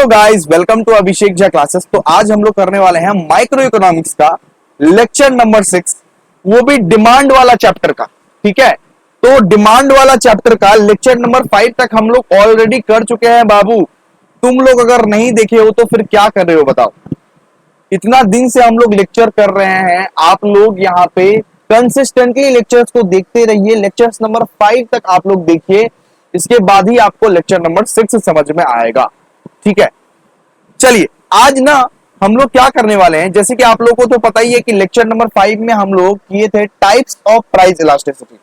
Hello guys, welcome to Abhishek Jha classes. तो आज हम लोग करने वाले हैं माइक्रो इकोनॉमिक्स का लेक्चर नंबर 6, वो भी डिमांड वाला चैप्टर का। ठीक है, तो डिमांड वाला चैप्टर का लेक्चर नंबर 5 तक हम लोग ऑलरेडी कर चुके हैं बाबू। तुम लोग अगर नहीं देखे हो तो फिर क्या कर रहे हो बताओ। इतना दिन से हम लोग लेक्चर कर रहे हैं, आप लोग यहाँ पे कंसिस्टेंटली लेक्चर्स को देखते रहिए। लेक्चर्स नंबर 5 तक आप लोग देखिए, इसके बाद ही आपको लेक्चर नंबर 6 समझ में आएगा। ठीक है, चलिए आज ना हम लोग क्या करने वाले हैं, जैसे कि आप लोगों को तो पता ही है कि लेक्चर नंबर 5 में हम लोग किए थे टाइप्स ऑफ प्राइस इलास्टिसिटी।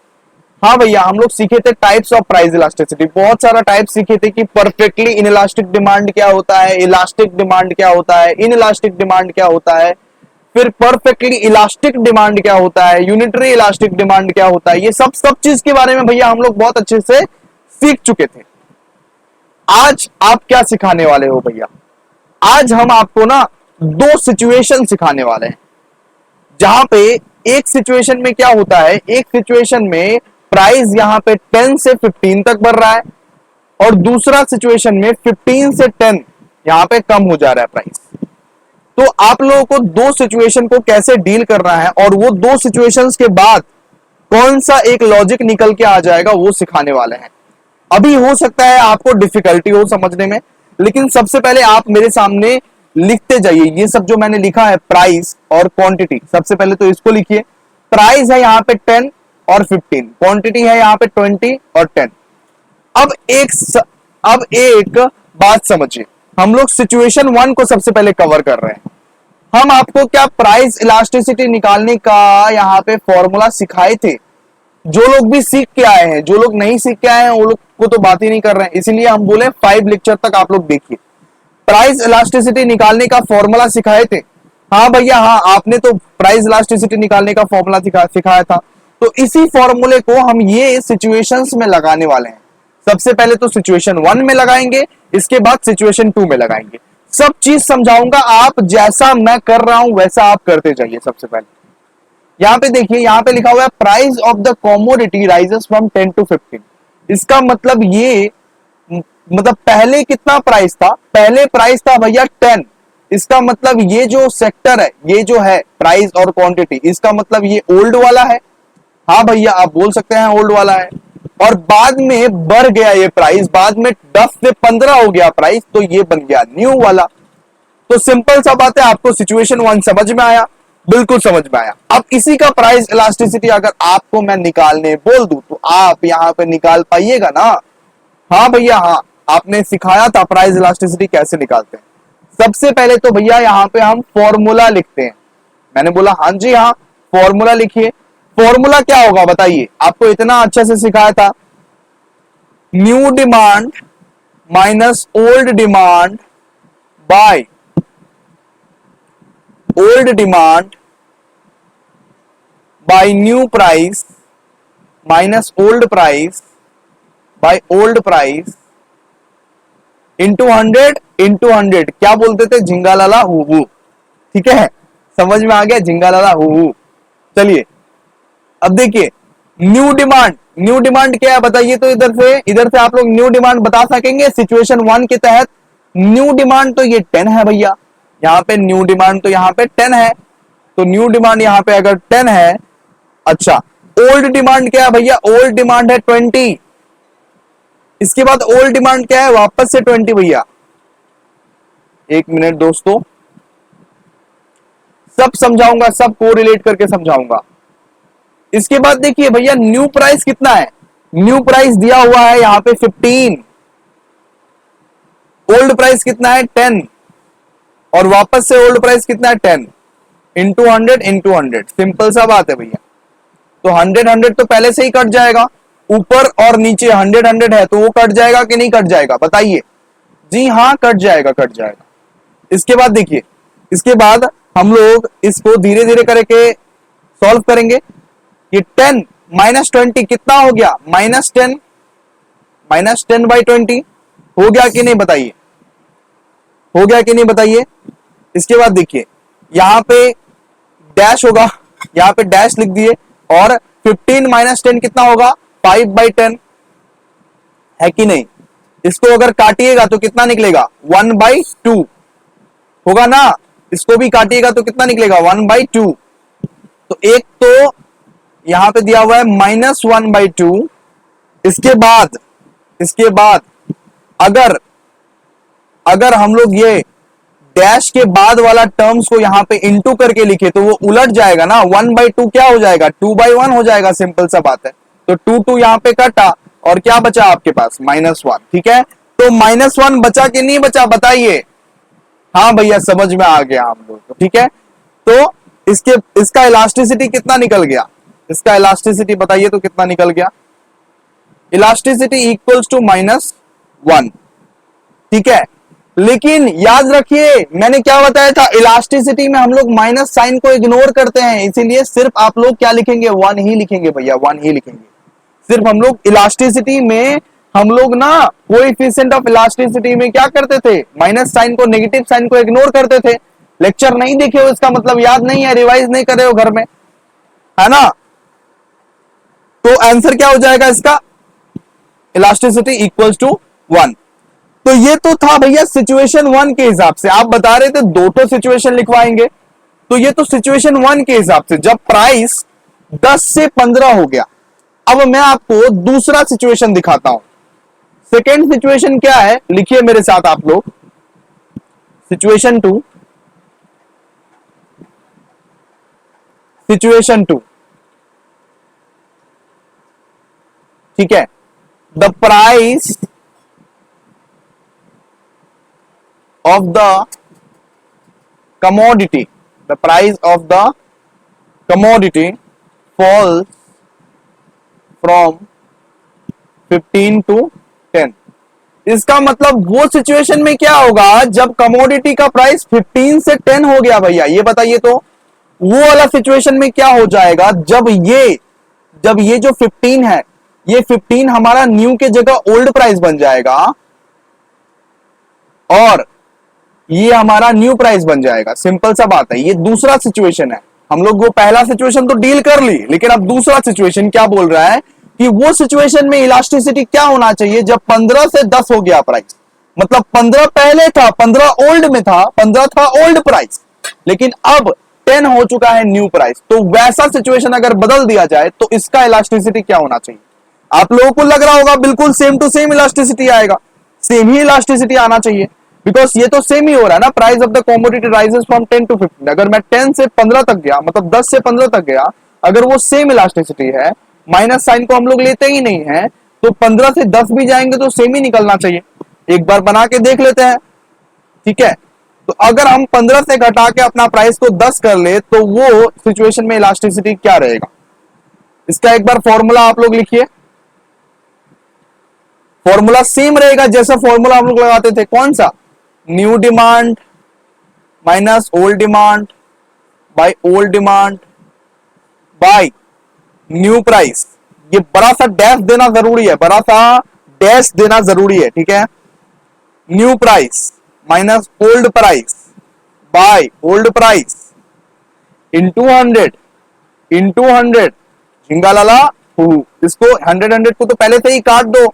हाँ भैया, हम लोग सीखे थे टाइप्स ऑफ प्राइस इलास्टिसिटी। बहुत सारा टाइप सीखे थे कि परफेक्टली इनइलास्टिक डिमांड क्या होता है, इलास्टिक डिमांड क्या होता है, इनइलास्टिक डिमांड क्या होता है, फिर परफेक्टली इलास्टिक डिमांड क्या होता है, यूनिटरी इलास्टिक डिमांड क्या होता है। ये सब चीज के बारे में भैया हम लोग बहुत अच्छे से सीख चुके थे। आज आप क्या सिखाने वाले हो भैया? आज हम आपको ना दो सिचुएशन सिखाने वाले हैं, जहां पे एक सिचुएशन में क्या होता है, एक सिचुएशन में प्राइस यहां पे 10 से 15 तक बढ़ रहा है और दूसरा सिचुएशन में 15 से 10 यहां पे कम हो जा रहा है प्राइस। तो आप लोगों को दो सिचुएशन को कैसे डील करना है और वो दो सिचुएशंस के बाद कौन सा एक लॉजिक निकल के आ जाएगा वो सिखाने वाले हैं। अभी हो सकता है आपको डिफिकल्टी हो समझने में, लेकिन सबसे पहले आप मेरे सामने लिखते जाइए। ये सब जो मैंने लिखा है प्राइस और क्वांटिटी, सबसे पहले तो इसको लिखिए। प्राइस है यहाँ पे 10 और 15, क्वांटिटी है यहाँ पे 20 और 10। अब एक बात समझिए, हम लोग सिचुएशन 1 को सबसे पहले कवर कर रहे हैं। हम आपको क्या प्राइस इलास्टिसिटी निकालने का यहाँ पे फॉर्मूला सिखाए थे। जो लोग भी सीख के आए हैं, जो लोग नहीं सीख के आए हैं वो लोग को तो बात ही नहीं कर रहे हैं, इसीलिए हम बोले 5 लेक्चर तक आप लोग देखिए। प्राइस इलास्टिसिटी निकालने का फॉर्मूला सिखाए थे। हाँ भैया, हाँ आपने तो प्राइस इलास्टिसिटी निकालने का फॉर्मूला सिखाया था। तो इसी फॉर्मूले को हम ये सिचुएशंस में लगाने वाले हैं। सबसे पहले तो सिचुएशन 1 में लगाएंगे, इसके बाद सिचुएशन 2 में लगाएंगे। सब चीज समझाऊंगा, आप जैसा मैं कर रहा हूं वैसा आप करते जाइए। सबसे पहले यहाँ पे देखिए, यहाँ पे लिखा हुआ है price of the commodity rises from 10 to 15। इसका मतलब ये मतलब पहले कितना प्राइस था? पहले प्राइस था भैया 10। इसका मतलब ये जो सेक्टर है, ये जो है प्राइस और क्वांटिटी, इसका मतलब ये ओल्ड वाला है। हाँ भैया, आप बोल सकते हैं ओल्ड वाला है। और बाद में बढ़ गया ये प्राइस, बाद में 10 से 15 हो गया प्राइस, तो ये बन गया न्यू वाला। तो सिंपल सा बात है, आपको सिचुएशन 1 समझ में आया, बिल्कुल समझ में आया। अब इसी का प्राइस इलास्टिसिटी अगर आपको मैं निकालने बोल दूं तो आप यहां पे निकाल पाइएगा ना? हाँ भैया, हाँ आपने सिखाया था प्राइस इलास्टिसिटी कैसे निकालते हैं। सबसे पहले तो भैया यहाँ पे हम फॉर्मूला लिखते हैं। मैंने बोला हाँ जी हाँ, फॉर्मूला लिखिए। फॉर्मूला क्या होगा बताइए? आपको इतना अच्छे से सिखाया था, new demand minus old demand by old demand by new price minus old price by old price into 100 क्या बोलते थे? झिंगालाला हु। ठीक है, समझ में आ गया? झिंगालाला हु। चलिए अब देखिए, न्यू डिमांड क्या है बताइए? तो इधर से आप लोग न्यू डिमांड बता सकेंगे सिचुएशन 1 के तहत। न्यू डिमांड तो ये 10 है भैया, यहाँ पे न्यू डिमांड तो यहाँ पे 10 है। तो न्यू डिमांड यहाँ पे अगर 10 है, अच्छा ओल्ड डिमांड क्या है भैया? ओल्ड डिमांड है 20। इसके बाद ओल्ड डिमांड क्या है? वापस से 20 भैया। एक मिनट दोस्तों, सब समझाऊंगा, सब को रिलेट करके समझाऊंगा। इसके बाद देखिए भैया, न्यू प्राइस कितना है? न्यू प्राइस दिया हुआ है यहाँ पे 15। ओल्ड प्राइस कितना है? 10। और वापस से ओल्ड प्राइस कितना है? 10 इंटू 100। सिंपल सा बात है भैया। तो 100 तो पहले से ही कट जाएगा, ऊपर और नीचे 100 है तो वो कट जाएगा कि नहीं कट जाएगा बताइए? जी हाँ, कट जाएगा। इसके बाद देखिए, इसके बाद हम लोग इसको धीरे धीरे करके सॉल्व करेंगे। ये 10 माइनस 20 कितना हो गया? -10 बाई 20 हो गया कि नहीं बताइए? हो गया कि नहीं बताइए? इसके बाद देखिए, यहां पे डैश होगा, यहां पे डैश लिख दिए। और 15 माइनस 10 कितना होगा? 5/10 है कि नहीं? इसको अगर काटिएगा तो कितना निकलेगा 1/2 होगा ना, इसको भी काटिएगा तो कितना निकलेगा 1/2। तो एक तो यहां पे दिया हुआ है -1/2। इसके बाद अगर हम लोग ये डैश के बाद वाला टर्म्स को यहां पे इंटू करके लिखे तो वो उलट जाएगा ना, 1/2 क्या हो जाएगा 2/1 हो जाएगा, सिंपल सा बात है। तो 2 यहां पे कटा और क्या बचा आपके पास -1, ठीक है। तो -1 बचा कि नहीं बचा बताइए। हाँ भैया समझ में आ गया हम लोग को, ठीक है। तो इसका इलास्टिसिटी कितना निकल गया, इसका इलास्टिसिटी बताइए तो कितना निकल गया, इलास्टिसिटी इक्वल्स टू -1, ठीक है। लेकिन याद रखिए मैंने क्या बताया था, इलास्टिसिटी में हम लोग माइनस साइन को इग्नोर करते हैं, इसीलिए सिर्फ आप लोग क्या लिखेंगे 1 ही लिखेंगे भैया, 1 ही लिखेंगे। सिर्फ हम लोग इलास्टिसिटी में हम लोग ना कोएफिशिएंट ऑफ इलास्टिसिटी में क्या करते थे, माइनस साइन को नेगेटिव साइन को इग्नोर करते थे। लेक्चर नहीं देखे हो इसका मतलब याद नहीं है, रिवाइज नहीं कर रहे हो घर में, है ना। तो आंसर क्या हो जाएगा इसका, इलास्टिसिटी इक्वल्स टू 1। तो ये तो था भैया सिचुएशन 1 के हिसाब से, आप बता रहे थे दो तो सिचुएशन लिखवाएंगे, तो ये तो सिचुएशन 1 के हिसाब से जब प्राइस 10 से 15 हो गया। अब मैं आपको दूसरा सिचुएशन दिखाता हूं। सेकेंड सिचुएशन क्या है, लिखिए मेरे साथ आप लोग, सिचुएशन 2, सिचुएशन 2, ठीक है। The price of the commodity, the price of the commodity falls from 15 to 10। इसका मतलब वो सिचुएशन में क्या होगा जब कमोडिटी का प्राइस 15 से 10 हो गया भैया, ये बताइए तो वो वाला सिचुएशन में क्या हो जाएगा जब ये जो 15 है, ये 15 हमारा न्यू के जगह ओल्ड प्राइस बन जाएगा और ये हमारा न्यू प्राइस बन जाएगा, सिंपल सा बात है। ये दूसरा सिचुएशन है, हम लोग वो पहला सिचुएशन तो डील कर ली, लेकिन अब दूसरा सिचुएशन क्या बोल रहा है कि वो सिचुएशन में इलास्टिसिटी क्या होना चाहिए जब 15 से 10 हो गया प्राइस, मतलब 15 पहले था, 15 ओल्ड में था, 15 था ओल्ड प्राइस, लेकिन अब 10 हो चुका है न्यू प्राइस। तो वैसा सिचुएशन अगर बदल दिया जाए तो इसका इलास्टिसिटी क्या होना चाहिए, आप लोगों को लग रहा होगा बिल्कुल सेम टू सेम इलास्टिसिटी आएगा, सेम ही इलास्टिसिटी आना चाहिए, बिकॉज ये तो सेम ही हो रहा है ना, price of the commodity rises from 10 to 15। अगर मैं 10 से 15 तक गया, मतलब 10 से 15 तक गया, अगर वो सेम इलास्टिसिटी है, माइनस साइन को हम लोग लेते ही नहीं है, तो 15 से 10 भी जाएंगे तो सेम ही निकलना चाहिए। एक बार बना के देख लेते हैं, ठीक है। तो अगर हम 15 से घटा के अपना प्राइस को 10 कर ले तो वो सिचुएशन में इलास्टिसिटी क्या रहेगा, इसका एक बार फॉर्मूला आप लोग लिखिए। फॉर्मूला सेम रहेगा जैसा फॉर्मूला हम लोग लगाते थे, कौन सा, new demand minus old demand by old demand by new price. ये बड़ा सा डैश देना जरूरी है, बड़ा सा डैश देना जरूरी है, ठीक है। New price minus old price by old price into 100 झिंगा लाला इसको 100 को तो पहले से ही काट दो,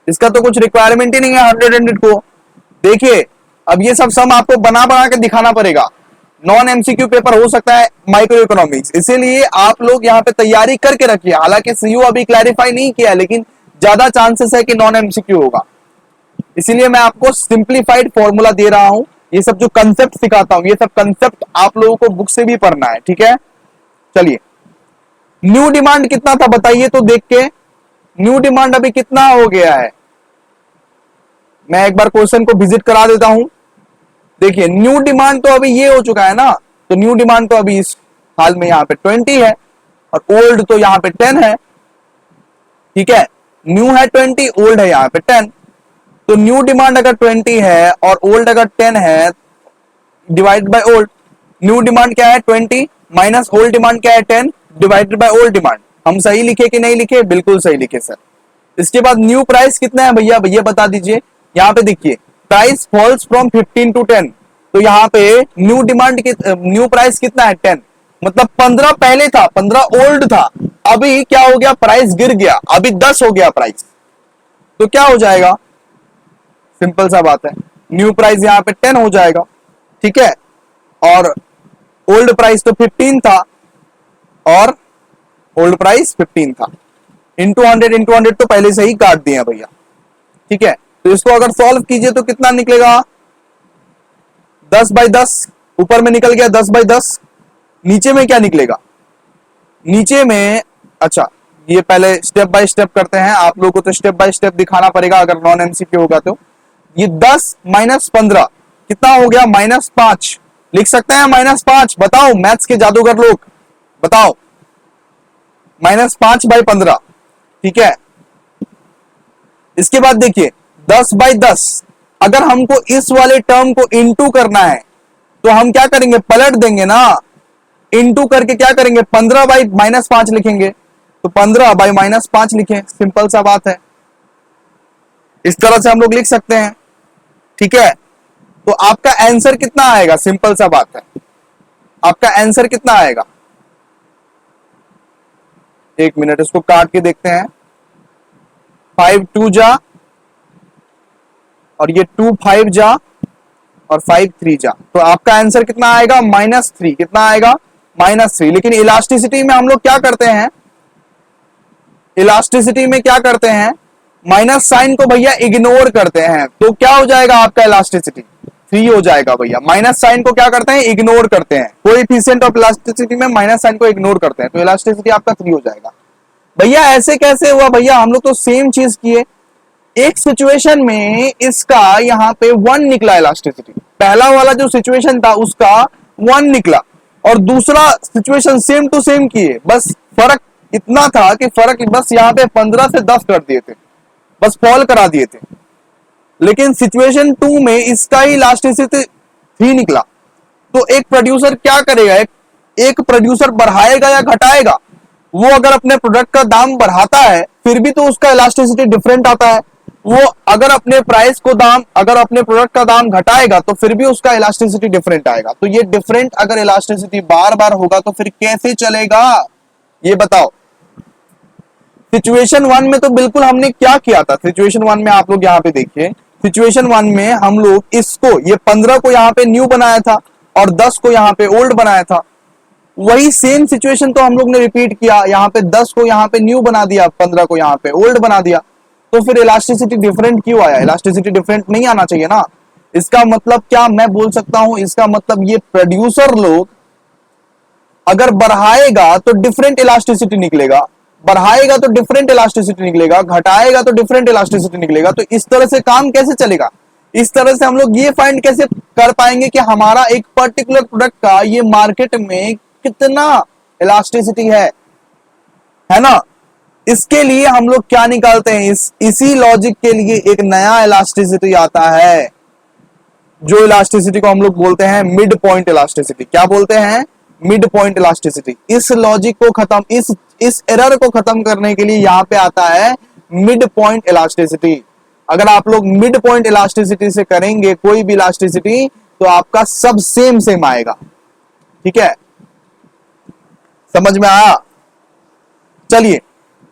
इसका तो कुछ रिक्वायरमेंट ही नहीं है 100 को। देखिए अब ये सब सम आपको बना बना के दिखाना पड़ेगा, नॉन एमसीक्यू पेपर हो सकता है माइक्रो इकोनॉमिक्स, इसीलिए आप लोग यहाँ पे तैयारी करके रखिए। हालांकि सीयू अभी क्लैरिफाई नहीं किया, लेकिन ज्यादा चांसेस है कि नॉन एमसीक्यू होगा, इसीलिए मैं आपको सिंप्लीफाइड फॉर्मूला दे रहा हूं। ये सब जो कंसेप्ट सिखाता हूं, ये सब कंसेप्ट आप लोगों को बुक से भी पढ़ना है, ठीक है। चलिए न्यू डिमांड कितना था बताइए तो देख के, न्यू डिमांड अभी कितना हो गया है, मैं एक बार क्वेश्चन को विजिट करा देता हूं। देखिए न्यू डिमांड तो अभी ये हो चुका है ना, तो न्यू डिमांड तो अभी इस हाल में यहाँ पे 20 है और ओल्ड तो यहाँ पे 10 है, ठीक है। न्यू है 20, ओल्ड है यहाँ पे 10, तो न्यू डिमांड अगर 20 है और ओल्ड अगर 10 है, divide by old, new demand क्या है 20 माइनस ओल्ड डिमांड क्या है 10 डिवाइडेड बाय ओल्ड डिमांड। हम सही लिखे कि नहीं लिखे, बिल्कुल सही लिखे सर। इसके बाद न्यू प्राइस कितना है भैया, भैया बता दीजिए। यहाँ पे देखिए प्राइस फॉल्स फ्रॉम 15 to 10, तो यहाँ पे न्यू डिमांड न्यू प्राइस कितना है 10, मतलब 15 पहले था, 15 ओल्ड था, अभी क्या हो गया प्राइस गिर गया, अभी 10 हो गया प्राइस, तो क्या हो जाएगा सिंपल सा बात है। न्यू प्राइस यहाँ पे 10 हो जाएगा, ठीक है, और ओल्ड प्राइस तो 15 था, और ओल्ड प्राइस 15 था, इंटू 100 तो पहले से ही काट दिए भैया, ठीक है। तो इसको अगर सॉल्व कीजिए तो कितना निकलेगा, 10/10, ऊपर में निकल गया 10/10, नीचे में क्या निकलेगा, नीचे में, अच्छा ये पहले स्टेप बाय स्टेप करते हैं, आप लोगों को तो स्टेप बाय स्टेप दिखाना पड़ेगा अगर नॉन एमसीक्यू होगा तो। ये 10 - 15 कितना हो गया, -5, लिख सकते हैं -5, बताओ मैथ्स के जादूगर लोग, बताओ, -5/15, ठीक है। इसके बाद देखिए 10/10, अगर हमको इस वाले टर्म को इंटू करना है तो हम क्या करेंगे, पलट देंगे ना, इंटू करके क्या करेंगे, 15/-5 लिखेंगे, तो 15/-5 लिखें, सिंपल सा बात है, इस तरह से हम लोग लिख सकते हैं, ठीक है। तो आपका आंसर कितना आएगा, सिंपल सा बात है, आपका आंसर कितना आएगा, एक मिनट इसको काट के देखते हैं, 5 2 जा, और ये 2 5 जा, और 5 3 जा, तो आपका आंसर कितना आएगा, -3, कितना आएगा, -3। लेकिन इलास्टिसिटी में हम लोग क्या करते हैं, इलास्टिसिटी में क्या करते हैं, माइनस साइन को भैया इग्नोर करते हैं, तो क्या हो जाएगा आपका इलास्टिसिटी, 3 हो जाएगा भैया। माइनस साइन को क्या करते हैं, इग्नोर करते हैं, कोएफिशिएंट ऑफ इलास्टिसिटी में माइनस साइन को इग्नोर करते हैं, तो इलास्टिसिटी आपका 3 हो जाएगा। भैया ऐसे कैसे हुआ भैया, हम लोग तो सेम चीज किए, एक सिचुएशन में इसका यहाँ पे 1 निकला इलास्टिसिटी, पहला वाला जो सिचुएशन था उसका 1 निकला, और दूसरा सिचुएशन सेम टू सेम किए, बस फर्क इतना था कि फर्क बस यहाँ पे 15 से 10 कर दिए थे, बस फॉल करा दिए थे। लेकिन सिचुएशन 2 में इसका ही इलास्टिसिटी 3 निकला, तो एक प्रोड्यूसर क्या करेगा, एक प्रोड्यूसर बढ़ाएगा या घटाएगा, वो अगर अपने प्रोडक्ट का दाम बढ़ाता है फिर भी तो उसका इलास्टिसिटी डिफरेंट आता है, वो अगर अपने प्राइस को दाम, अगर अपने प्रोडक्ट का दाम घटाएगा तो फिर भी उसका इलास्टिसिटी डिफरेंट आएगा। तो ये डिफरेंट अगर इलास्टिसिटी बार बार होगा तो फिर कैसे चलेगा, ये बताओ। सिचुएशन 1 में तो बिल्कुल हमने क्या किया था, सिचुएशन 1 में आप लोग यहाँ पे देखिए, सिचुएशन 1 में हम लोग इसको, ये 15 को यहाँ पे न्यू बनाया था और 10 को यहाँ पे ओल्ड बनाया था, वही सेम सिचुएशन तो हम लोग ने रिपीट किया, यहाँ पे 10 को यहाँ पे न्यू बना दिया, 15 को यहाँ पे ओल्ड बना दिया, तो फिर इलास्टिसिटी डिफरेंट क्यों आया, इलास्टिसिटी डिफरेंट नहीं आना चाहिए ना। इसका मतलब क्या मैं बोल सकता हूं, इसका मतलब ये प्रोड्यूसर लोग अगर बढ़ाएगा तो डिफरेंट इलास्टिसिटी निकलेगा, बढ़ाएगा तो डिफरेंट इलास्टिसिटी निकलेगा, घटाएगा तो डिफरेंट इलास्टिसिटी निकलेगा, तो इस तरह से काम कैसे चलेगा, इस तरह से हम लोग ये फाइंड कैसे कर पाएंगे कि हमारा एक पर्टिकुलर प्रोडक्ट का ये मार्केट में कितना इलास्टिसिटी है ना। इसके लिए हम लोग क्या निकालते हैं, इसी लॉजिक के लिए एक नया इलास्टिसिटी आता है, जो इलास्टिसिटी को हम लोग बोलते हैं मिड पॉइंट इलास्टिसिटी। क्या बोलते हैं, मिड पॉइंट इलास्टिसिटी। इस लॉजिक को खत्म, इस एरर को खत्म करने के लिए यहां पे आता है मिड पॉइंट इलास्टिसिटी। अगर आप लोग मिड पॉइंट इलास्टिसिटी से करेंगे कोई भी इलास्टिसिटी तो आपका सब सेम सेम आएगा, ठीक है, समझ में आया। चलिए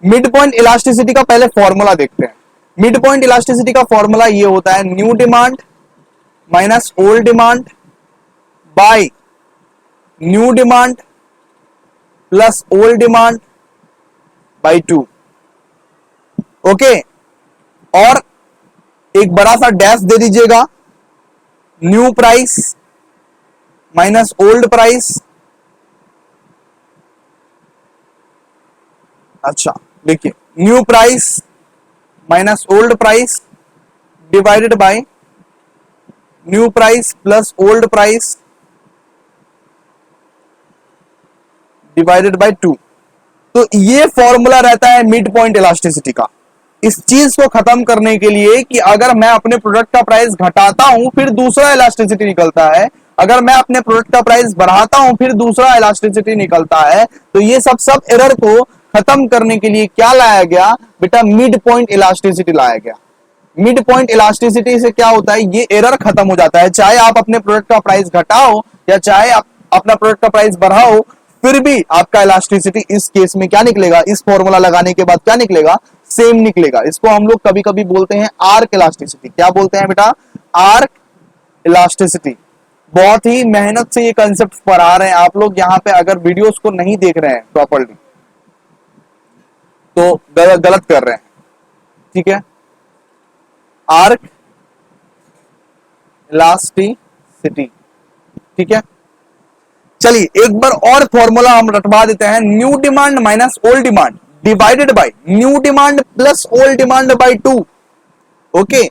मिड पॉइंट इलास्टिसिटी का पहले फॉर्मूला देखते हैं। मिड पॉइंट इलास्टिसिटी का फॉर्मूला ये होता है new demand minus old demand by new demand plus old demand by 2। Okay, और एक बड़ा सा डैश दे दीजिएगा, new price minus old price. अच्छा देखिए, new price minus old price divided by new price plus old price divided by 2। तो ये फॉर्मूला रहता है मिड पॉइंट इलास्टिसिटी का। इस चीज को खत्म करने के लिए कि अगर मैं अपने प्रोडक्ट का प्राइस घटाता हूं फिर दूसरा इलास्टिसिटी निकलता है, अगर मैं अपने प्रोडक्ट का प्राइस बढ़ाता हूं फिर दूसरा इलास्टिसिटी निकलता है, तो ये सब एरर को खत्म करने के लिए क्या लाया गया बेटा, मिड पॉइंट इलास्टिसिटी लाया गया। मिड पॉइंट इलास्टिसिटी से क्या होता है, ये एरर खत्म हो जाता है। चाहे आप अपने प्रोडक्ट का प्राइस घटाओ या चाहे आप अपना प्रोडक्ट का प्राइस बढ़ाओ, फिर भी आपका इलास्टिसिटी इस केस में क्या निकलेगा, इस फॉर्मूला लगाने के बाद क्या निकलेगा, सेम निकलेगा। इसको हम लोग कभी कभी बोलते हैं आर्क इलास्टिसिटी। क्या बोलते हैं बेटा? Arc elasticity. बहुत ही मेहनत से ये कंसेप्ट पढ़ा रहे हैं आप लोग। यहाँ पे अगर वीडियोस को नहीं देख रहे हैं प्रॉपरली तो गलत कर रहे हैं, ठीक है। आर्क इलास्टिसिटी, ठीक है। चलिए एक बार और फॉर्मूला हम रटवा देते हैं। New demand minus old demand divided by new demand plus old demand by 2, okay,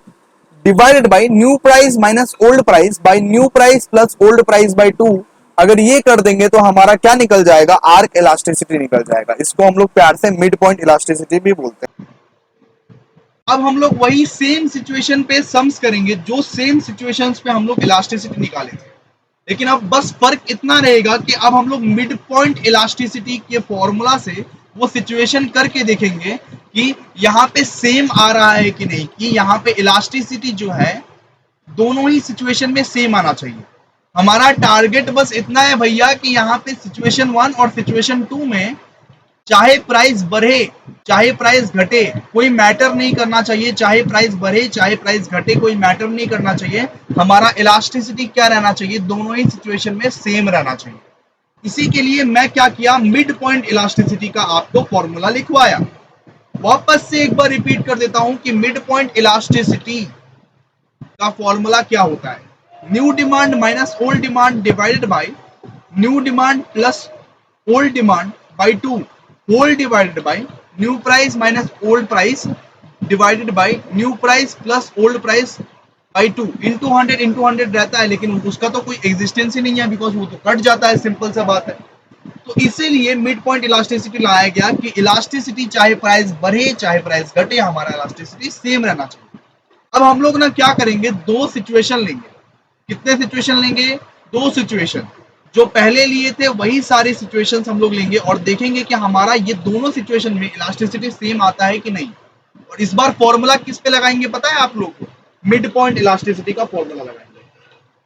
divided by new price minus old price bye new price plus old price by 2। अगर ये कर देंगे तो हमारा क्या निकल जाएगा? आर्क इलास्टिसिटी निकल जाएगा। इसको हम लोग प्यार से मिड पॉइंट इलास्टिसिटी भी बोलते हैं। अब हम लोग वही सेम सिचुएशन पे सम्स करेंगे जो सेम सिचुएशंस पे हम लोग इलास्टिसिटी निकाले थे, लेकिन अब बस फर्क इतना रहेगा कि अब हम लोग मिड पॉइंट इलास्टिसिटी के फॉर्मूला से वो सिचुएशन करके देखेंगे कि यहाँ पे सेम आ रहा है कि नहीं, कि यहाँ पे इलास्टिसिटी जो है दोनों ही सिचुएशन में सेम आना चाहिए। हमारा टारगेट बस इतना है भैया कि यहाँ पे सिचुएशन 1 और सिचुएशन 2 में चाहे प्राइस बढ़े चाहे प्राइस घटे कोई मैटर नहीं करना चाहिए, चाहे प्राइस बढ़े चाहे प्राइस घटे कोई मैटर नहीं करना चाहिए। हमारा इलास्टिसिटी क्या रहना चाहिए? दोनों ही सिचुएशन में सेम रहना चाहिए। इसी के लिए मैं क्या किया, मिड पॉइंट इलास्टिसिटी का आपको फॉर्मूला लिखवाया। वापस से एक बार रिपीट कर देता हूं कि मिड पॉइंट इलास्टिसिटी का फॉर्मूला क्या होता है? New demand minus old demand divided by new demand plus old demand by 2 whole divided by new price minus old price divided by new price plus old price by 2 into 100 रहता है, लेकिन उसका तो कोई existence ही नहीं है because वो तो कट जाता है, सिंपल सा बात है। तो इसीलिए मिड पॉइंट इलास्टिसिटी लाया गया कि इलास्टिसिटी चाहे प्राइस बढ़े चाहे प्राइस घटे हमारा इलास्टिसिटी सेम रहना चाहिए। अब हम लोग ना क्या करेंगे, दो सिचुएशन लेंगे। कितने सिचुएशन लेंगे? दो सिचुएशन। जो पहले लिए थे वही सारे सिचुएशंस हम लोग लेंगे और देखेंगे कि हमारा ये दोनों सिचुएशन में इलास्टिसिटी सेम आता है कि नहीं। और इस बार फॉर्मूला किस पे लगाएंगे पता है आप लोग को? मिड पॉइंट इलास्टिसिटी का फॉर्मूला लगाएंगे।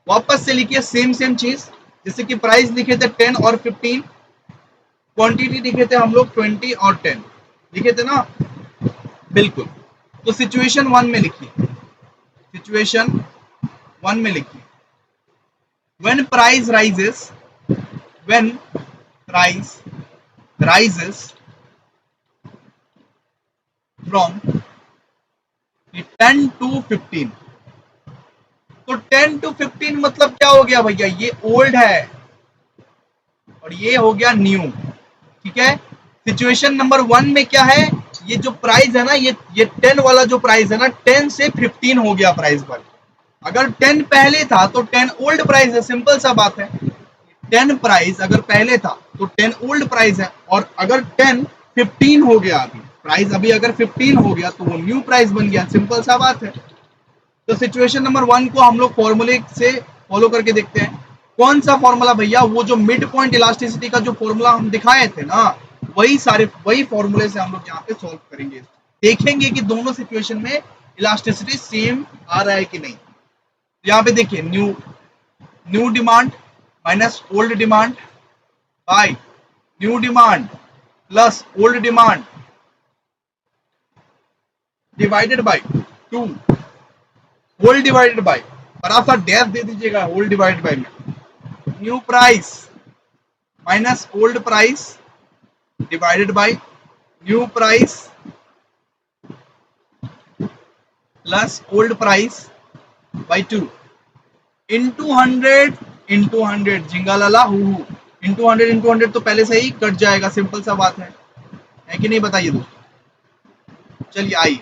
वापस से लिखिए सेम सेम चीज, जैसे कि प्राइस लिखे थे 10 और 15, क्वांटिटी लिखे थे हम लोग 20 और 10 लिखे थे ना, बिल्कुल। तो सिचुएशन 1 में लिखिए, सिचुएशन 1 में लिखिए when price rises when price rises from 10 to 15। तो 10 to 15 मतलब क्या हो गया भैया? ये ओल्ड है और ये हो गया न्यू, ठीक है। सिचुएशन नंबर 1 में क्या है? ये जो प्राइस है ना, ये 10 वाला जो प्राइस है ना, 10 से 15 हो गया प्राइस बढ़। अगर 10 पहले था तो 10 ओल्ड प्राइस है, सिंपल सा बात है। 10 प्राइस अगर पहले था तो 10 ओल्ड प्राइस है, और अगर 10 15 हो गया, अभी प्राइस अभी अगर 15 हो गया तो वो न्यू प्राइस बन गया, सिंपल सा बात है। तो सिचुएशन नंबर 1 को हम लोग फॉर्मूले से फॉलो करके देखते हैं। कौन सा फॉर्मूला भैया? वो जो मिड पॉइंट इलास्टिसिटी का जो फॉर्मूला हम दिखाए थे ना, वही फॉर्मूले से हम लोग यहाँ पे सॉल्व करेंगे। देखेंगे कि दोनों सिचुएशन में इलास्टिसिटी सेम आ रहा है कि नहीं। यहाँ पे देखिए, new demand minus old demand by new demand plus old demand divided by 2 whole divided by, बड़ा सा डैश दे दीजिएगा होल डिवाइडेड बाय में, new price minus old price divided by new price plus old price by 2 into 100 जिंगालाला हु into 100 तो पहले से ही कट जाएगा, सिंपल सा बात है कि नहीं? बताइए दोस्तों। चलिए आइए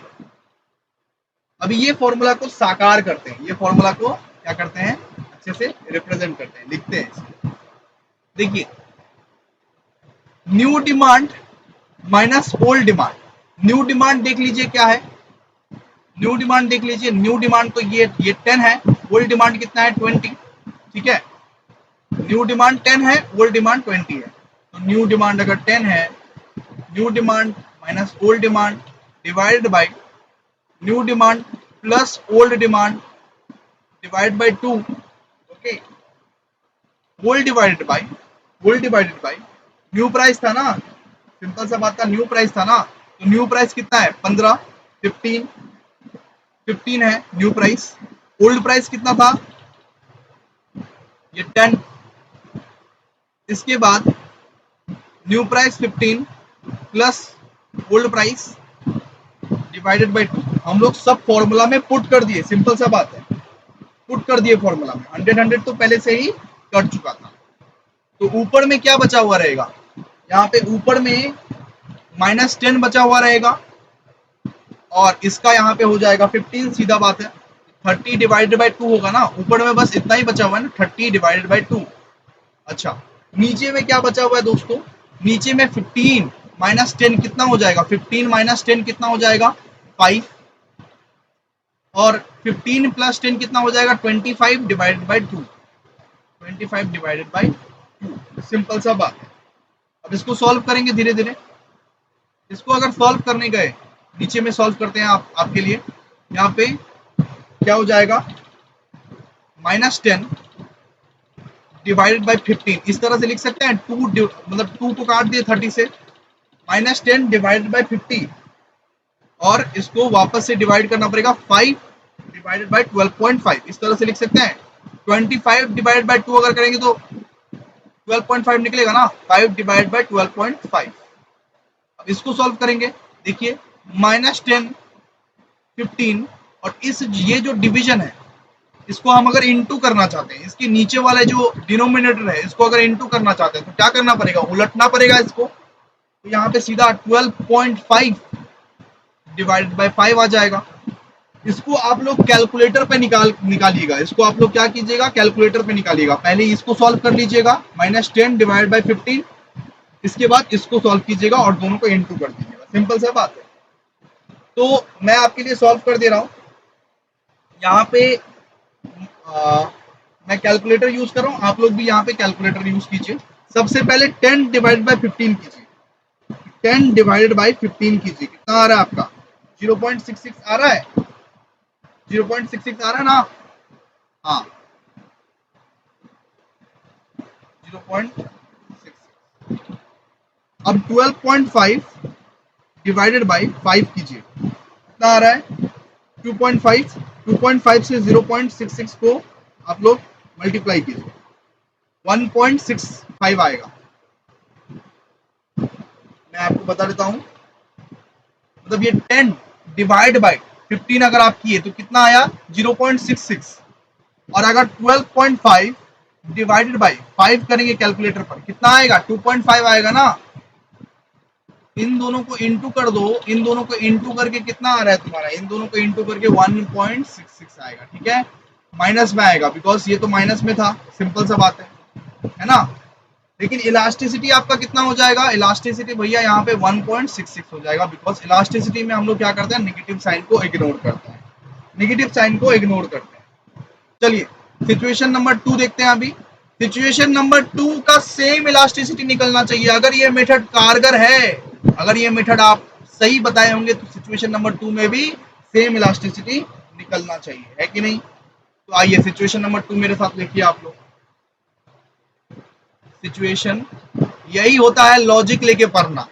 अभी ये फॉर्मूला को साकार करते हैं, ये फॉर्मूला को क्या करते हैं? अच्छे से रिप्रेजेंट करते हैं, लिखते हैं। देखिए, new demand minus old demand. New demand देख लीजिए क्या है, न्यू डिमांड देख लीजिए। न्यू डिमांड तो ये 10 है, ओल्ड डिमांड कितना है? 20, ठीक है। न्यू डिमांड 10 है, ओल्ड डिमांड 20 है। तो न्यू डिमांड अगर 10 है, new demand minus old demand divided by new demand plus old demand divide by 2, okay. Whole divided by new price था ना, सिंपल सा बात था, न्यू प्राइस था ना, तो न्यू प्राइस कितना है 15, 15, 15 है न्यू प्राइस। ओल्ड प्राइस कितना था, ये 10। इसके बाद new price 15 plus old price divided by 2। हम लोग सब फॉर्मूला में पुट कर दिए, सिंपल सा बात है, पुट कर दिए फॉर्मूला में। 100 100 तो पहले से ही कट चुका था। तो ऊपर में क्या बचा हुआ रहेगा, यहाँ पे ऊपर में -10 बचा हुआ रहेगा और इसका यहाँ पे हो जाएगा 15, सीधा बात है। 30 डिवाइडेड बाई 2 होगा ना, ऊपर में बस इतना ही बचा हुआ है ना, 30 डिवाइडेड बाई 2। अच्छा, नीचे में क्या बचा हुआ है दोस्तों, नीचे में 15 -10 कितना हो जाएगा, 15 -10 कितना हो जाएगा 5, और 15 प्लस 10 कितना हो जाएगा 25 divided by 2, 25 divided by 2। Simple सा बात है। अब इसको सॉल्व करेंगे धीरे धीरे। इसको अगर सॉल्व करने गए, नीचे में सॉल्व करते हैं आपके लिए, यहाँ पे क्या हो जाएगा -10 डिवाइडेड बाई 15, इस तरह से लिख सकते हैं। 2 मतलब 2 को काट दिए 30 से, -10 डिवाइडेड बाई 50, और इसको वापस से डिवाइड करना पड़ेगा 5 डिवाइडेड बाई 12.5, इस तरह से लिख सकते हैं। 25 डिवाइडेड बाई 2 अगर करेंगे तो 12.5 निकलेगा ना, 5 डिवाइड बाई 12.5। अब इसको सॉल्व करेंगे, देखिए -10, 15, और इस ये जो डिवीजन है इसको हम अगर इंटू करना चाहते हैं, इसके नीचे वाला जो डिनोमिनेटर है इसको अगर इंटू करना चाहते हैं तो क्या करना पड़ेगा, उलटना पड़ेगा इसको। तो यहाँ पे सीधा 12.5 डिवाइडेड बाई 5 आ जाएगा। इसको आप लोग कैलकुलेटर पे निकालिएगा। इसको आप लोग क्या कीजिएगा, कैलकुलेटर पे निकालिएगा। पहले इसको सॉल्व कर लीजिएगा, -10 डिवाइड बाई 15, इसके बाद इसको सॉल्व कीजिएगा और दोनों को इंटू कर दीजिएगा। सिंपल सा बात है। तो मैं आपके लिए सॉल्व कर दे रहा हूं। यहाँ पे मैं कैलकुलेटर यूज कर रहा हूं, आप लोग भी यहाँ पे कैलकुलेटर यूज कीजिए। सबसे पहले 10 डिवाइड बाई 15 कीजिए, 10 डिवाइडेड बाई 15 कीजिए, कितना आ रहा है आपका 0.66 आ रहा है, 0.66 आ रहा है ना, हाँ 0.66। अब 12.5 डिवाइडेड बाई 5 कीजिए, कितना आ रहा है 2.5। 2.5 से 0.66 को आप लोग मल्टीप्लाई कीजिए, 1.65 आएगा। मैं आपको बता देता हूं, मतलब ये 10 डिवाइड बाई 15 अगर आप किए तो कितना आया 0.66, और अगर 12.5 डिवाइडेड बाई 5 करेंगे कैलकुलेटर पर, कितना आएगा 2.5 आएगा ना। इन दोनों को इंटू कर दो, इन दोनों को इंटू करके कितना आ रहा है तुम्हारा, इन दोनों को इंटू करके 1.66 आएगा। ठीक है, माइनस में आएगा बिकॉज ये तो माइनस में था, सिंपल सा बात है ना। लेकिन इलास्टिसिटी आपका कितना हो जाएगा, इलास्टिसिटी भैया यहाँ पे 1.66 हो जाएगा, बिकॉज इलास्टिसिटी में हम लोग क्या करते हैं, नेगेटिव साइन को इग्नोर करते हैं, नेगेटिव साइन को इग्नोर करते हैं। चलिए सिचुएशन नंबर 2 देखते हैं अभी। सिचुएशन नंबर 2 का सेम इलास्टिसिटी निकलना चाहिए। अगर ये मेथड कारगर है, अगर ये मेथड आप सही बताए होंगे तो सिचुएशन नंबर 2 में भी सेम इलास्टिसिटी निकलना चाहिए, है कि नहीं। तो आइए सिचुएशन नंबर 2 मेरे साथ लिखिए आप लोग। सिचुएशन, यही होता है लॉजिक लेके पढ़ना,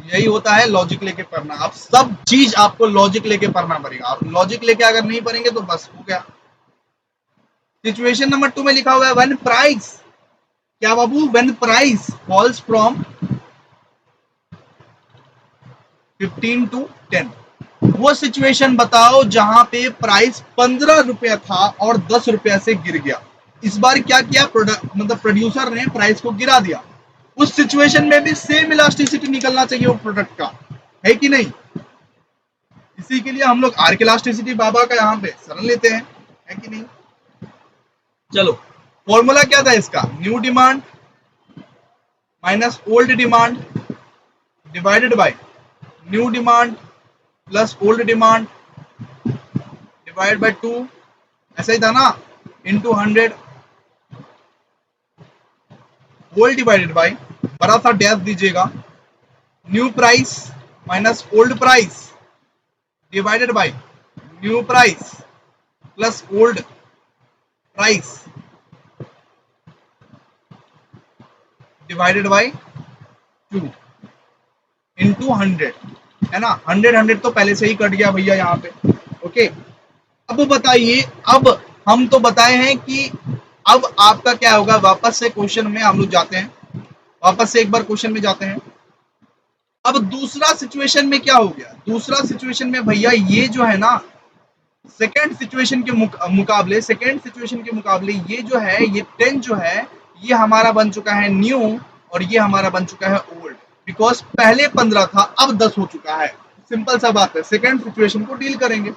यही होता है लॉजिक लेके पढ़ना। आप सब चीज आपको लॉजिक लेके पढ़ना पड़ेगा, आप लॉजिक लेके अगर नहीं पढ़ेंगे तो बस हो गया। सिचुएशन नंबर 2 में लिखा हुआ है व्हेन प्राइस, क्या बाबू, when price falls from 15 to 10। वो सिचुएशन बताओ जहां पे प्राइस 15 रुपया था और 10 रुपया से गिर गया। इस बार क्या किया, मतलब प्रोड्यूसर ने प्राइस को गिरा दिया। उस सिचुएशन में भी सेम इलास्टिसिटी निकलना चाहिए वो प्रोडक्ट का, है कि नहीं। इसी के लिए हम लोग आर्क इलास्टिसिटी बाबा का यहाँ पे शरण लेते हैं, है कि नहीं। चलो फॉर्मूला क्या था इसका, new demand minus old demand divided by new demand plus old demand divide by 2, ऐसा ही था ना, इंटू 100 होल डिवाइडेड बाय, बड़ा सा डैश दीजिएगा, new price minus old price divided by new price plus old price divided by 2, into 100, है ना। 100 तो पहले से ही कट गया भैया यहाँ पे। ओके, अब बताइए, अब हम तो बताए हैं कि अब आपका क्या होगा, वापस से क्वेश्चन में हम लोग जाते हैं, वापस से एक बार क्वेश्चन में जाते हैं। अब दूसरा सिचुएशन में क्या हो गया, दूसरा सिचुएशन में भैया ये जो है ना, सेकेंड सिचुएशन के मुकाबले, सेकेंड सिचुएशन के मुकाबले ये जो है, ये 10 जो है ये हमारा बन चुका है न्यू, और ये हमारा बन चुका है ओल्ड, बिकॉज पहले 15 था अब 10 हो चुका है। सिंपल सा बात है, सेकेंड सिचुएशन को डील करेंगे।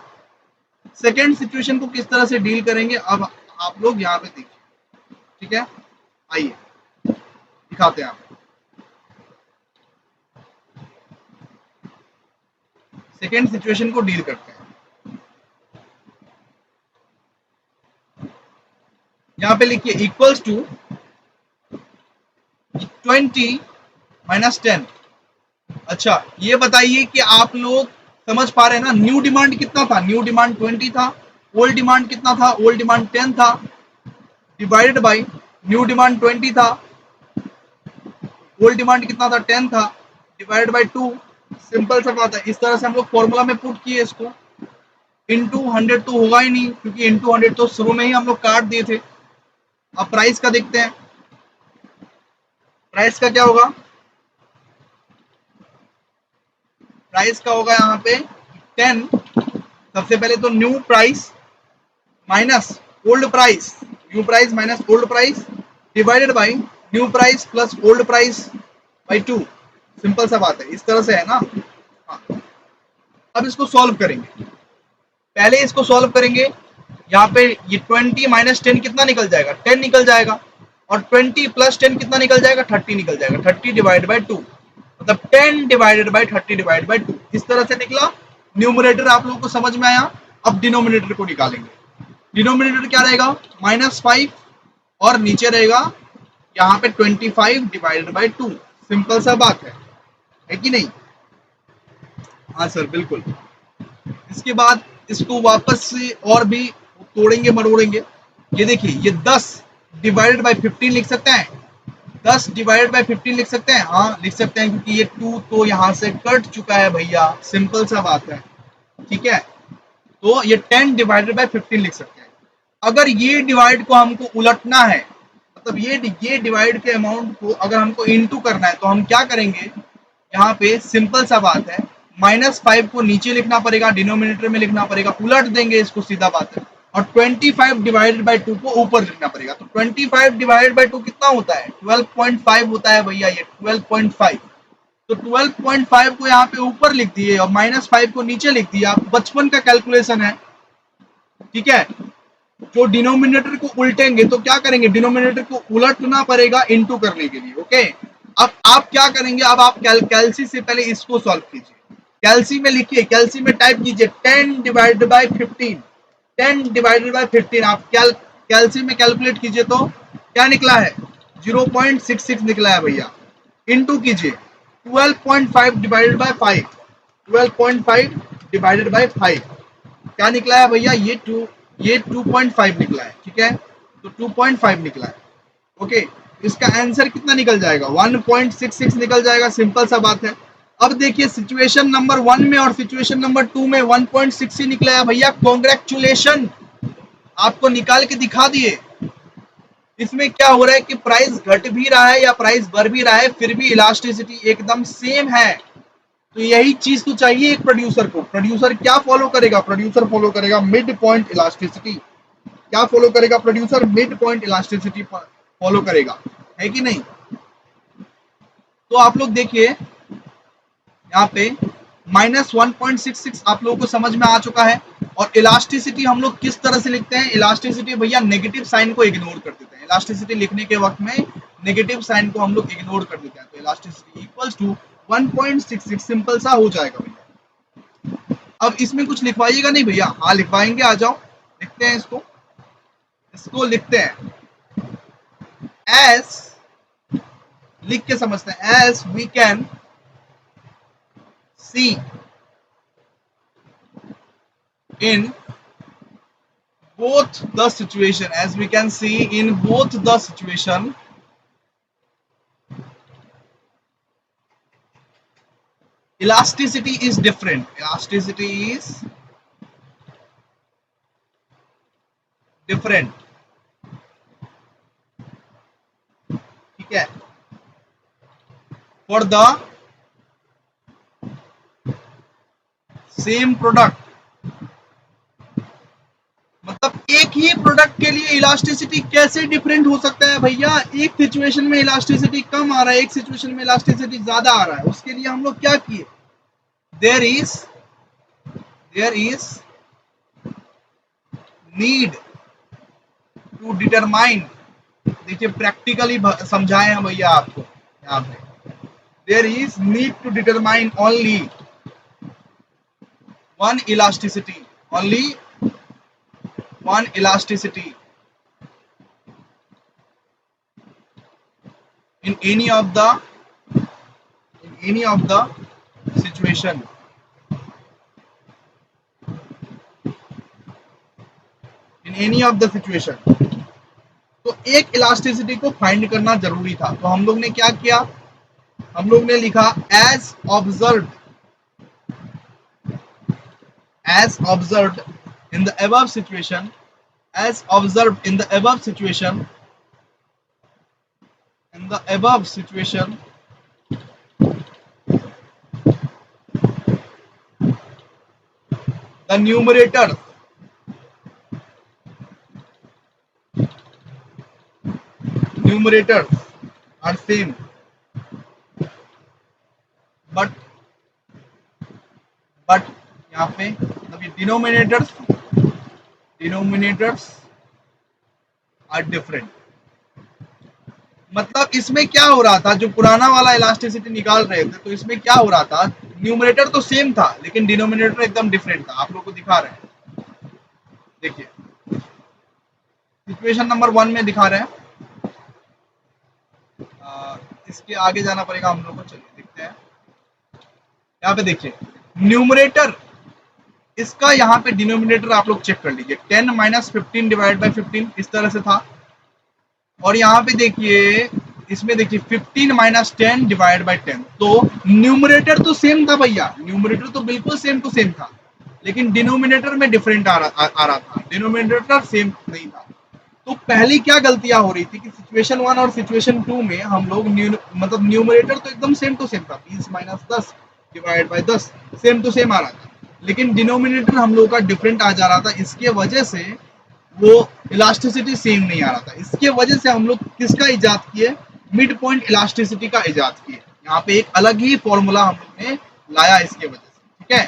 सेकेंड सिचुएशन को किस तरह से डील करेंगे अब आप लोग यहाँ पे देखिए, ठीक है, आइए दिखाते हैं आपको। सेकेंड सिचुएशन को डील करते हैं। यहाँ पे लिखिए इक्वल्स टू 20 माइनस 10। अच्छा, ये बताइए कि आप लोग समझ पा रहे हैं ना, न्यू डिमांड कितना था, न्यू डिमांड 20 था, ओल्ड डिमांड कितना था, ओल्ड डिमांड 10 था, डिवाइडेड बाई न्यू डिमांड 20 था, ओल्ड डिमांड कितना था, 10 था, डिवाइडेड बाई 2। सिंपल सा बात है, इस तरह से हम लोग फॉर्मूला में पुट किए इसको। इंटू 100 तो होगा ही नहीं, क्योंकि इंटू 100 तो शुरू में ही हम लोग काट दिए थे। अब प्राइस का देखते हैं, प्राइस का क्या होगा, प्राइस का होगा यहाँ पे 10। सबसे पहले तो new price minus old price, new price minus old price divided by new price plus old price by 2। Simple सा बात है, इस तरह से है ना। हाँ, अब इसको सॉल्व करेंगे, पहले इसको सॉल्व करेंगे। यहाँ पे ये 20 माइनस 10 कितना निकल जाएगा, 10 निकल जाएगा, और 20 प्लस 10 कितना निकल जाएगा, 30 निकल जाएगा, 30 डिवाइड बाई 2, मतलब 10 डिवाइडेड बाई 30 डिवाइड बाई 2, इस तरह से निकला। न्यूमरेटर आप लोगों को समझ में आया। अब डिनोमिनेटर को निकालेंगे। डिनोमिनेटर क्या रहेगा, -5, और नीचे रहेगा यहाँ पे 25 डिवाइडेड बाई 2। सिंपल सा बात है कि नहीं। हाँ सर बिल्कुल। इसके बाद इसको वापस से और भी तोड़ेंगे मरोड़ेंगे। ये देखिए, ये 10 डिवाइडेड बाई 15 लिख सकते हैं, 10 डिवाइडेड बाई 15 लिख सकते हैं, हाँ लिख सकते हैं, क्योंकि ये 2 तो यहाँ से कट चुका है भैया। सिंपल सा बात है, ठीक है। तो ये 10 डिवाइडेड बाई 15 लिख सकते हैं। अगर ये डिवाइड को हमको उलटना है, मतलब ये डिवाइड के अमाउंट को अगर हमको इनटू करना है, तो हम क्या करेंगे, यहाँ पे सिंपल सा बात है, -5 को नीचे लिखना पड़ेगा, डिनोमिनेटर में लिखना पड़ेगा, उलट देंगे इसको, सीधा बात है। और 25 डिवाइडेड बाई 2 को ऊपर लिखना पड़ेगा। तो 25 डिवाइडेड बाई 2 कितना होता है, 12.5 होता है भैया, ये 12.5। तो 12.5 को यहाँ पे ऊपर लिख दिए और -5 को नीचे लिख दिया। बचपन का कैलकुलेशन है, ठीक है। जो डिनोमिनेटर को उल्टेंगे तो क्या करेंगे, डिनोमिनेटर को उलटना पड़ेगा इनटू करने के लिए। ओके, अब आप क्या करेंगे, अब आप कैलसी से पहले इसको सॉल्व कीजिए। कैलसी में लिखिए, कैलसी में टाइप कीजिए 10 डिवाइडेड बाई 15, 10 डिवाइडेड बाई 15। आप कैलसी में कैलकुलेट कीजिए तो क्या निकला है, 0.66 निकला है भैया। इनटू कीजिए 12.5 डिवाइडेड बाई 5, 12.5 डिवाइडेड बाई 5 क्या निकला है भैया, ये 2.5 निकला है, ठीक है। तो 2.5 निकला है। ओके, इसका आंसर कितना निकल जाएगा, 1.66 निकल जाएगा। सिंपल सा बात है। अब देखिए, सिचुएशन नंबर 1 में और सिचुएशन नंबर 2 में 1.6 ही निकला है भैया। कॉन्ग्रेचुलेशन, आपको निकाल के दिखा दिए। इसमें क्या हो रहा है कि प्राइस घट भी रहा है या प्राइस बढ़ भी रहा है, फिर भी इलास्टिसिटी एकदम सेम है। तो यही चीज तो चाहिए एक प्रोड्यूसर को। प्रोड्यूसर क्या फॉलो करेगा, प्रोड्यूसर फॉलो करेगा मिड पॉइंट इलास्टिसिटी। क्या फॉलो करेगा producer, mid point elasticity follow करेगा, है कि नहीं। तो आप लोग देखिए यहाँ पे -1.66 आप लोगों को समझ में आ चुका है। और इलास्टिसिटी हम लोग किस तरह से लिखते हैं, इलास्टिसिटी भैया नेगेटिव साइन को इग्नोर कर देते हैं। इलास्टिसिटी लिखने के वक्त में नेगेटिव साइन को हम लोग इग्नोर कर देते हैं। तो इलास्टिसिटी इक्वल्स टू 1.66, सिंपल सा हो जाएगा भैया। अब इसमें कुछ लिखवाइएगा नहीं भैया, हाँ लिखवाएंगे, आ जाओ लिखते हैं इसको। इसको लिखते हैं एस, लिख के समझते हैं, S V can see in both the situation, as we can see in both the situation, elasticity is different, elasticity is different, ठीक है, for the same product, मतलब एक ही प्रोडक्ट के लिए इलास्टिसिटी कैसे डिफरेंट हो सकता है भैया? एक सिचुएशन में इलास्टिसिटी कम आ रहा है, एक सिचुएशन में इलास्टिसिटी ज्यादा आ रहा है, उसके लिए हम लोग क्या किए? There is need to determine, देखिए प्रैक्टिकली समझाए हैं भैया आपको यहाँ पे, there is need to determine only one elasticity, only one elasticity in any of the situation, in any of the situation। तो एक इलास्टिसिटी को फाइंड करना जरूरी था, तो हम लोग ने क्या किया? हम लोग ने लिखा as observed in the above situation, as observed in the above situation, the numerators are same, but यहाँ पे मतलब ये denominators are different। मतलब इसमें क्या हो रहा था, जो पुराना वाला इलास्टिसिटी निकाल रहे थे, तो इसमें क्या हो रहा था, न्यूमरेटर तो सेम था लेकिन डिनोमिनेटर एकदम डिफरेंट था। आप लोग को दिखा रहे हैं, देखिए सिचुएशन नंबर 1 में दिखा रहे हैं, इसके आगे जाना पड़ेगा हम लोग को, चलिए देखते हैं। यहाँ पे देखिए न्यूमरेटर, इसका यहाँ पे डिनोमिनेटर आप लोग चेक कर लीजिए, 10 माइनस 15 डिवाइड बाई 15 इस तरह से था, और यहाँ पे देखिए इसमें देखिए 15 माइनस 10 डिवाइड बाई 10, तो न्यूमरेटर तो सेम था भैया, न्यूमरेटर तो बिल्कुल सेम टू सेम था, लेकिन डिनोमिनेटर में डिफरेंट आ रहा था, डिनोमिनेटर सेम नहीं था। तो पहली क्या गलतियां हो रही थी कि सिचुएशन 1 और सिचुएशन 2 में हम लोग मतलब न्यूमरेटर तो एकदम सेम टू सेम था, 20 minus 10 divide by 10 same to same आ रहा था, लेकिन डिनोमिनेटर हम लोग का डिफरेंट आ जा रहा था, इसके वजह से वो इलास्टिसिटी सेम नहीं आ रहा था। इसके वजह से हम लोग किसका इजाद किए? मिड पॉइंट इलास्टिसिटी का इजाद किए। यहाँ पे एक अलग ही फॉर्मूला हम लोग ने लाया इसके वजह से, ठीक है।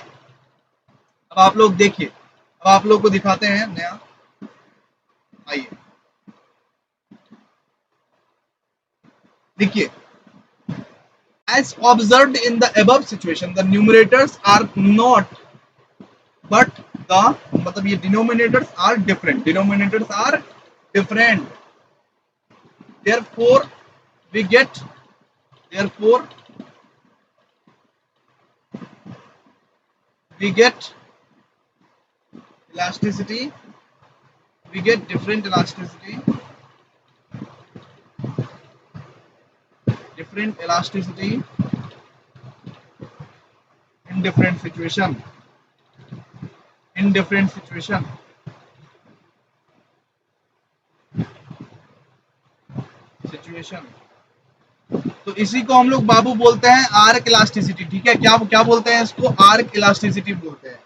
अब आप लोग देखिए, अब आप लोग को दिखाते हैं नया, आइए देखिए, as observed in the above situation, the numerators are not, but the मतलब ये denominators are different, therefore we get elasticity, we get different elasticity in different situation, तो इसी को हम लोग बाबू बोलते हैं आर्क इलास्टिसिटी, ठीक है। क्या क्या बोलते हैं इसको? आर्क इलास्टिसिटी बोलते हैं।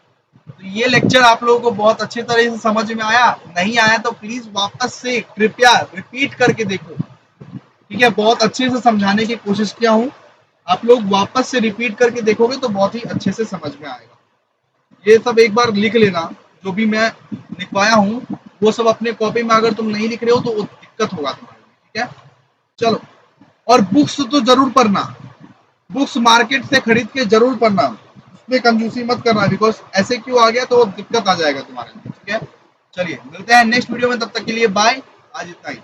तो ये लेक्चर आप लोगों को बहुत अच्छी तरह से समझ में आया? नहीं आया तो प्लीज वापस से कृपया रिपीट करके देखो, ठीक है। बहुत अच्छे से समझाने की कोशिश किया हूँ, आप लोग वापस से रिपीट करके देखोगे तो बहुत ही अच्छे से समझ में आएगा। ये सब एक बार लिख लेना, जो भी मैं लिखवाया हूँ वो सब अपने कॉपी में अगर तुम नहीं लिख रहे हो तो दिक्कत होगा तुम्हारे, ठीक है। चलो, और बुक्स तो जरूर पढ़ना, बुक्स मार्केट से खरीद के जरूर पढ़ना, उसमें कंजूसी मत करना, बिकॉज ऐसे क्यों आ गया तो दिक्कत आ जाएगा तुम्हारे लिए, ठीक है। चलिए मिलते हैं नेक्स्ट वीडियो में, तब तक के लिए बाय, आज इतना ही।